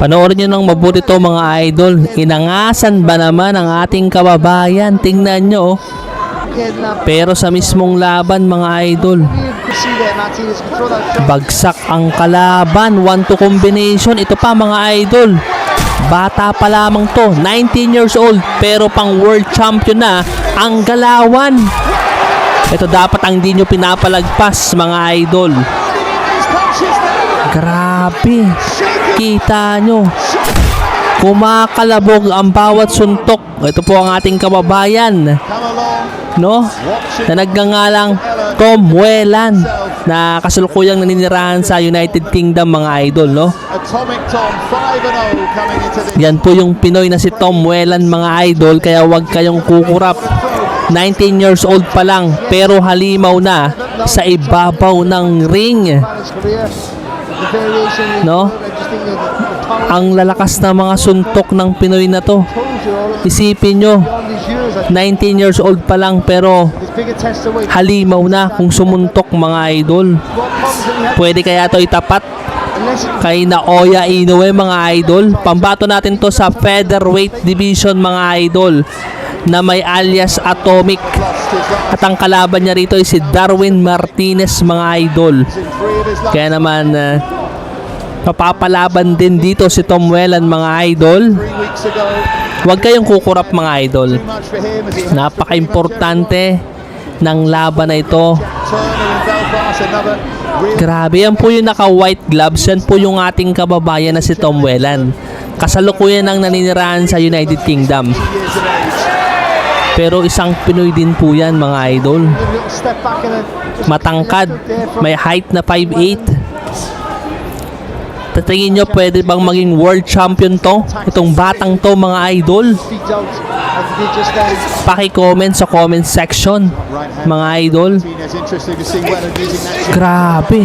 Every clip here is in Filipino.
Panoorin nyo ng mabuti to mga idol. Inangasan ba naman ang ating kababayan? Tingnan nyo. Pero sa mismong laban mga idol, bagsak ang kalaban. 1-2 combination. Ito pa mga idol, bata pa lamang to, 19 years old, pero pang world champion na ang galawan. Ito dapat ang di nyo pinapalagpas mga idol. Grabe, kita nyo, kumakalabog ang bawat suntok. Ito po ang ating kababayan, no, na nagngangalang Tom Whelan, na kasalukuyang naninirahan sa United Kingdom mga idol, no. Yan po yung Pinoy na si Tom Whelan mga idol, kaya wag kayong kukurap. 19 years old pa lang pero halimaw na sa ibabaw ng ring, no. Ang lalakas na mga suntok ng Pinoy na to. Isipin nyo, 19 years old pa lang pero halimaw na kung sumuntok mga idol. Pwede kaya to itapat kay Naoya Inoue mga idol? Pambato natin to sa featherweight division mga idol, na may alias Atomic. At ang kalaban niya rito ay si Darwin Martinez mga idol. Kaya naman papapalaban din dito si Tom Whelan mga idol. Huwag kayong kukurap mga idol. Napaka-importante ng laban na ito. Grabe, yan po yung naka-white gloves. Yan po yung ating kababayan na si Tom Whelan. Kasalukuyan ang naninirahan sa United Kingdom. Pero isang Pinoy din po yan mga idol. Matangkad, may height na 5'8". Tatingin nyo, pwede bang maging world champion to? Itong batang to mga idol. Paki-comment sa comment section mga idol. Grabe.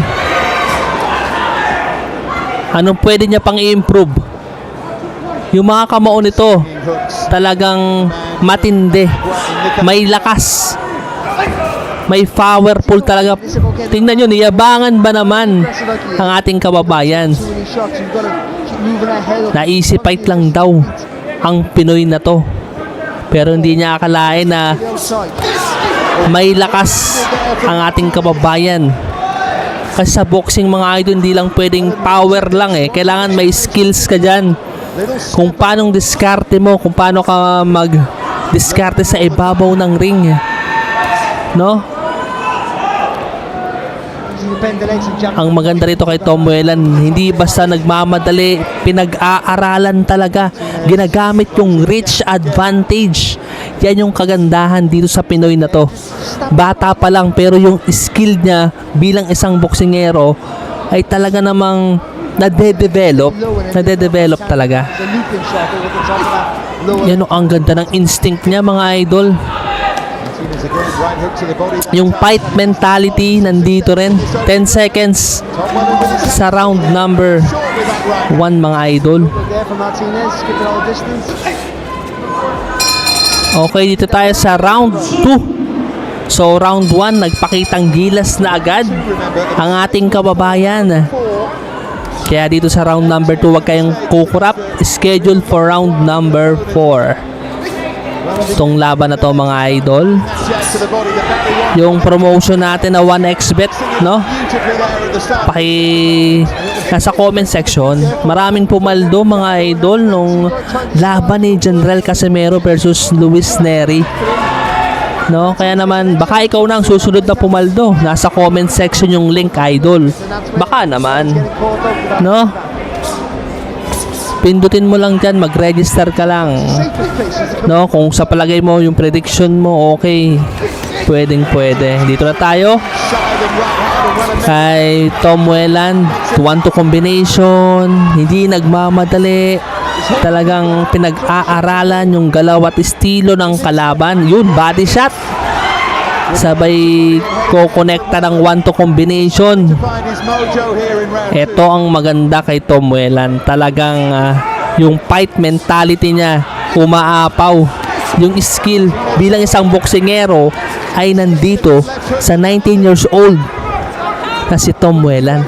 Anong pwede niya pang i-improve? Yung mga kamao nito talagang matindi, may lakas, may powerful talaga. Tingnan nyo, niyabangan ba naman ang ating kababayan? Naisip fight lang daw ang Pinoy na to, pero hindi niya akalain na may lakas ang ating kababayan. Kasi sa boxing mga idol, hindi lang pwedeng power lang eh. Kailangan may skills ka dyan. Kung paanong diskarte mo, kung paano ka mag-diskarte sa ibabaw ng ring, no? Ang maganda rito kay Tom Whelan, hindi basta nagmamadali, pinag-aaralan talaga. Ginagamit yung reach advantage. Yan yung kagandahan dito sa Pinoy na to. Bata pa lang pero yung skill niya bilang isang boksingero ay talaga namang nade-develop talaga. Yan ang ganda ng instinct niya mga idol. Yung fight mentality nandito rin. 10 seconds sa round number 1 mga idol. Okay, dito tayo sa round 2. So round 1, nagpakitang gilas na agad ang ating kababayan. Kaya dito sa round number 2, wag kayong kukurap. Schedule for round number 4. Itong laban na to mga idol, yung promotion natin na 1xbet, no? Nasa comment section, maraming pumaldo mga idol nung laban ni General Casimero versus Luis Neri, no? Kaya naman baka ikaw na ang susunod na pumaldo. Nasa comment section yung link idol. Baka naman, no? Pindutin mo lang dyan, mag-register ka lang, no? Kung sa palagay mo yung prediction mo okay, pwedeng pwede. Dito na tayo kay Tom Whelan. 1-2 combination, hindi nagmamadali, talagang pinag-aaralan yung galaw at estilo ng kalaban. Yun, body shot, sabay ko-connecta ng 1-2 combination. Ito ang maganda kay Tom Whelan. Talagang yung fight mentality niya umaapaw. Yung skill bilang isang boksingero ay nandito sa 19 years old. na si Tom Whelan.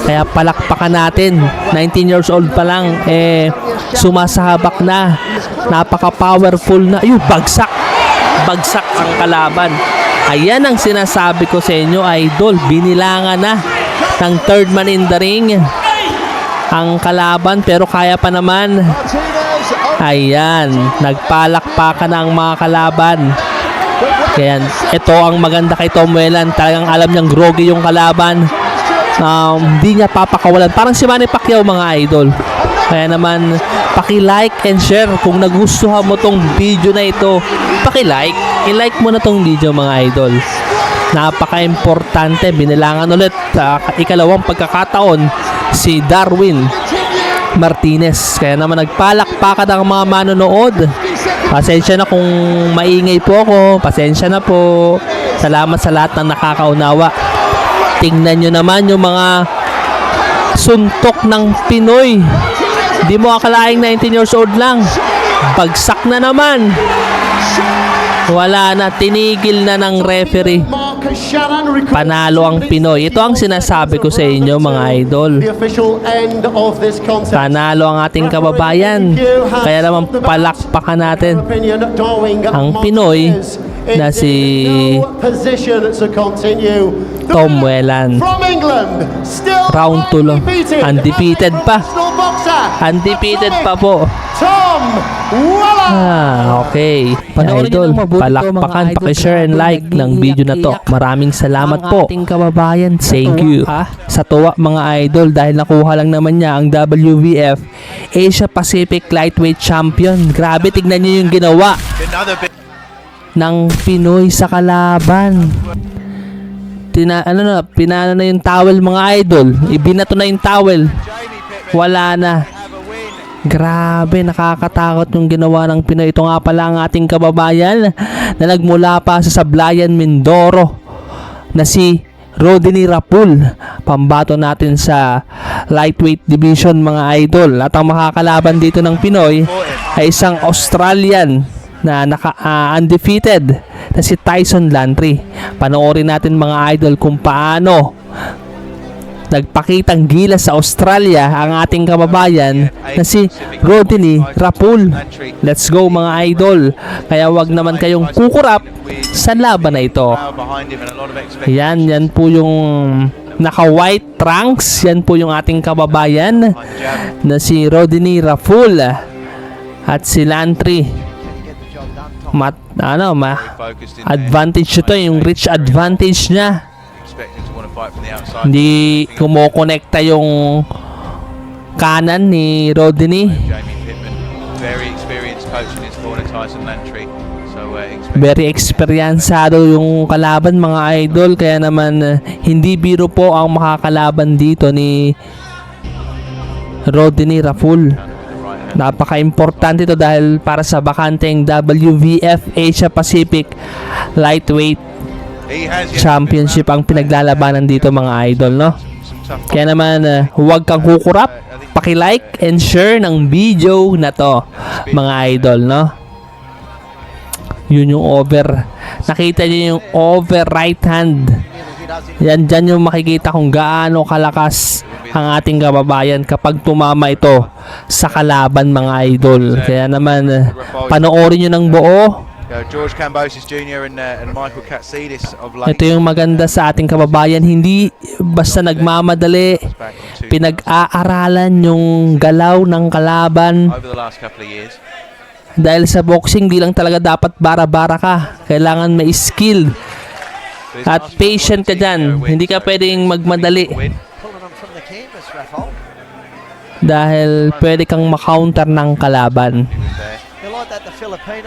Kaya palakpakan natin, 19 years old pa lang, sumasahabak na, napaka-powerful na, bagsak ang kalaban. Ayan ang sinasabi ko sa inyo, idol, binilangan na ng third man in the ring ang kalaban, pero kaya pa naman. Ayan, nagpalakpakan ang mga kalaban. Kaya ito ang maganda kay Tom Whelan, talagang alam niyang groggy yung kalaban. Hindi niya papakawalan, parang si Manny Pacquiao, mga idol. Kaya naman, paki-like and share kung nagustuhan mo tong video na ito. Paki-like, i-like mo na tong video, mga idol. Napaka-importante, binilangan ulit sa ikalawang pagkakataon si Darwin Martinez. Kaya naman nagpalakpakan ang mga manonood. Pasensya na kung maingay po ako, pasensya na po. Salamat sa lahat ng nakakaunawa. Tingnan nyo naman yung mga suntok ng Pinoy. Di mo akalaing 19 years old lang, bagsak na naman. Wala na, tinigil na ng referee. Panalo ang Pinoy. Ito ang sinasabi ko sa inyo, mga idol. Panalo ang ating kababayan. Kaya naman palakpakan natin ang Pinoy na si Tom Whelan. Round 2 lang. Undefeated pa. Undefeated pa po. Okay. Idol, palakpakan, pakishare and like ng video na to. Maraming salamat po. Thank you. Sa tuwa, mga idol, dahil nakuha lang naman niya ang WBF Asia Pacific Lightweight Champion. Grabe, tignan niyo yung ginawa ng Pinoy sa kalaban. Pinano na yung towel, mga idol. Ibinato na yung towel. Wala na. Grabe, nakakatakot yung ginawa ng Pinoy. Ito nga pala ang ating kababayan na nagmula pa sa Sablayan, Mindoro, na si Rodney Rapul. Pambato natin sa lightweight division, mga idol. At ang makakalaban dito ng Pinoy ay isang Australian na undefeated na si Tyson Lantry. Panoorin natin, mga idol, kung paano nagpakitang gilas sa Australia ang ating kababayan na si Rodney Rapul. Let's go, mga idol. Kaya wag naman kayong kukurap sa laban na ito. Yan po yung naka-white trunks. Yan po yung ating kababayan na si Rodney Rapul at si Lantry. Advantage ito, yung reach advantage niya. Hindi kumokonekta yung kanan ni Rodney. Very experiencado yung kalaban, mga idol. Kaya naman hindi biro po ang makakalaban dito ni Rodney Rapul. Napaka-importante ito dahil para sa bakanteng WBF Asia Pacific Lightweight Championship ang pinaglalabanan dito, mga idol, no? Kaya naman huwag kang kukurap, paki-like and share ng video na to, mga idol, no? Yun yung over. Nakita niyo yung over right hand. Yan, dyan yung makikita kung gaano kalakas ang ating kababayan kapag tumama ito sa kalaban, mga idol. Kaya naman panoorin nyo ng buo. George Kambosos Jr. and Michael Katsidis of Ito yung maganda sa ating kababayan, hindi basta nagmamadali, pinag-aaralan yung galaw ng kalaban. over the last couple of years. Dahil sa boxing, di lang talaga dapat bara-bara ka. Kailangan may skill at patient ka dyan. Hindi ka pwedeng magmadali dahil pwede kang makounter ng kalaban.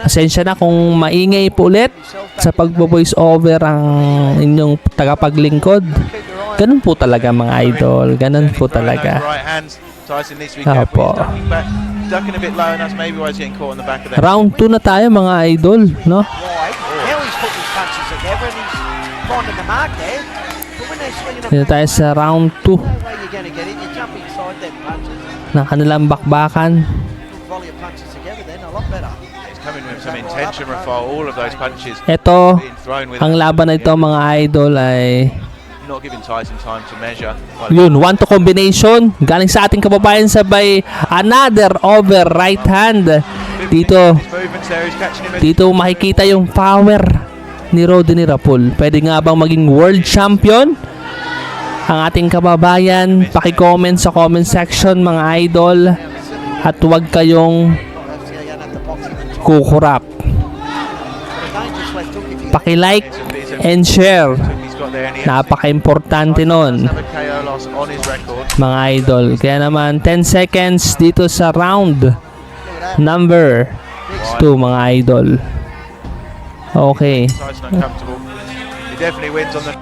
Pasensya na kung maingay po ulit sa pag-voice over ang inyong tagapaglingkod. Ganun po talaga, mga idol. Ganun po talaga. Opo. Round 2 na tayo, mga idol, no? Dito tayo sa round 2 ng kanilang bakbakan. Ito, ang laban na ito, mga idol, ay not giving Tyson time to measure. Yun, 1-2 combination. Galing sa ating kababayan sabay another over right hand. Dito, His movements there, he's catching him. dito makikita yung power ni Rodney Rapul. Pwede nga bang maging world champion? Ang ating kababayan, paki-comment sa comment section mga idol. At huwag kayong kukurap. Paki-like and share. He's got there and he Napaka-importante nun, have a KO loss on his record. mga idol. Kaya naman, 10 seconds dito sa round number 2, mga idol. Okay. Tyson uncomfortable. He definitely wins on the.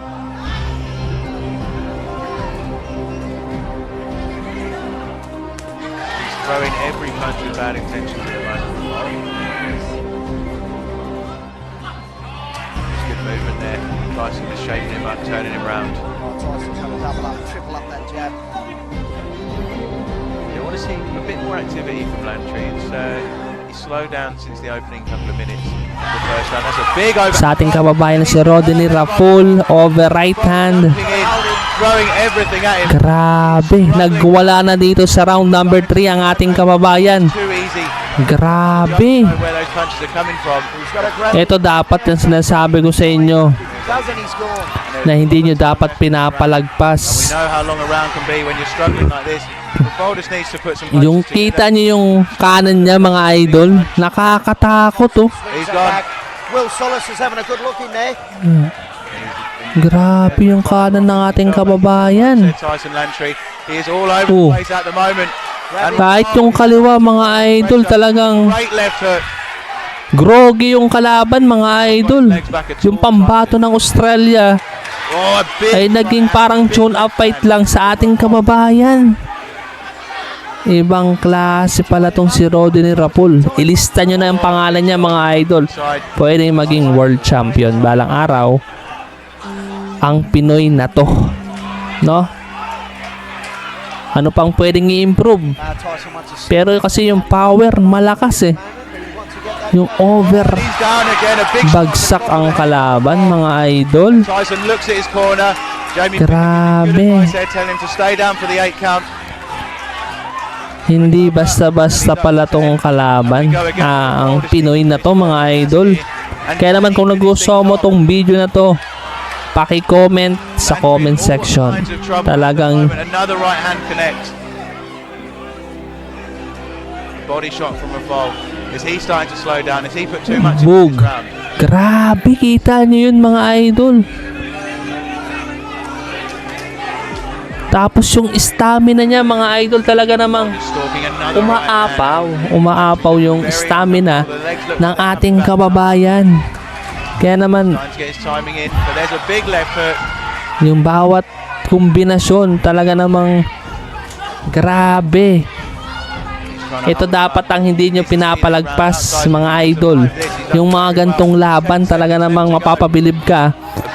He's throwing every punch with bad intentions at the moment. Good movement there. Tyson is shaping him up, turning him round. Tyson's going to double up, triple up that jab. You want to see a bit more activity from Landry. He's slowed down since the opening couple of minutes. The first round. That's a big over. Sa ating kababayan na si Rodney Rapul, over right hand. Jumping in, throwing everything at him. Grabe, nagwala na dito sa round number 3 ang ating kababayan. Too easy. Grabe. Don't know where those punches are coming from. He's got a grab. Ito dapat yung sinasabi ko sa inyo Doesn't he score? na hindi nyo dapat We pinapalagpas. know how long a round can be when you're struggling like this. Raffol just needs to put some Yung punches together. kita nyo yung kanan niya mga idol, nakakatakot oh. He's Step gone. back. Will Solis is having a good look in there. Grabe yung kanan ng ating kababayan. Said Tyson Landry. He is all over Oh. the place at the moment. And Kahit yung kaliwa mga idol talagang great left hook. groggy yung kalaban mga idol. Legs back at Yung all. pambato ng Australia Oh, a big ay naging parang tune-up fight lang sa ating kababayan. Ibang klase pala tong si Rodney Rapul. Ilista nyo na yung pangalan niya mga idol. side. Pwede maging world champion balang araw ang Pinoy na to. No? Ano pang pwedeng i-improve? Tyson wants to Pero kasi yung power malakas eh. Yung over He's down again. A big shot. bagsak ang kalaban mga idol. Tyson looks at his corner. Jamie Grabe. good advice there, telling him to stay down for the 8 count. Hindi basta-basta pala tong kalaban. Ang Pinoy na to mga idol. Kaya naman kung nagustuhan mo tong video na to, paki-comment sa comment section. Talagang Another right hand connect. Body shot from Raffol. Is he starting to slow down? Is he put too much into Boog. this round? grabe, kita nyo yun mga idol. Tapos yung stamina niya mga idol talaga namang Stalking another right hand. umaapaw yung Very stamina comfortable. The legs look ng good. ating kababayan. Kaya naman Trying to get his timing in, but there's a big left hook. yung bawat kombinasyon talaga namang grabe. Ito dapat ang hindi nyo pinapalagpas mga idol. Yung mga gantong laban talaga namang mapapabilib ka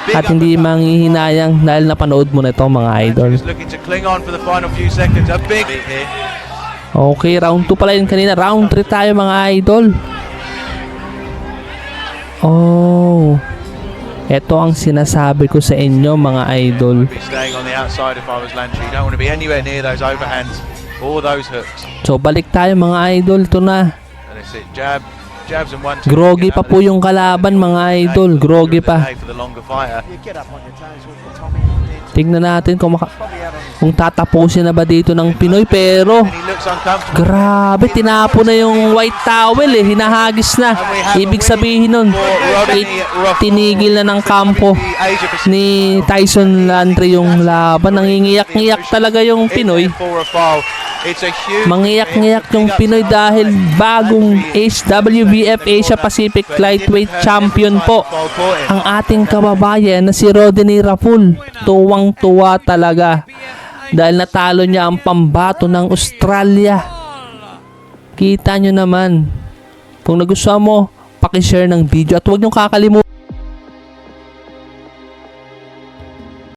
at hindi manghihinayang dahil napanood mo na ito mga idol. Just looking to cling on for the final few seconds. A big hit here. Okay, round 2 pala yun kanina. Round 3 tayo mga idol. Oh. Ito ang sinasabi ko sa inyo mga idol. Be staying on the outside if I was Landry. You don't want to be anywhere near those overhands or those hooks. So balik tayo mga idol. Ito na. And it's it. Jabs and 1-2. Groggy pa po yung kalaban mga idol. Groggy pa. For the longer fighter. You get up on your toes with what Tommy did. Tingnan natin kung, Probably out on kung tatapusin na ba dito ng Pinoy. Pero And he looks uncomfortable. grabe, tinapo na yung white towel eh. Hinahagis na. Ibig sabihin nun, tinigil na ng kampo ni Tyson Landry yung laban. Nangingiyak-ngiyak talaga yung Pinoy. Mangiyak-ngiyak yung Pinoy dahil bagong HWBF Asia Pacific Lightweight Champion po ang ating kababayan na si Rodney Rapul. Tuwang-tuwa talaga dahil natalo niya ang pambato ng Australia. Kita nyo naman. Kung nagustuhan mo, pakishare ng video at huwag nyo kakalimutan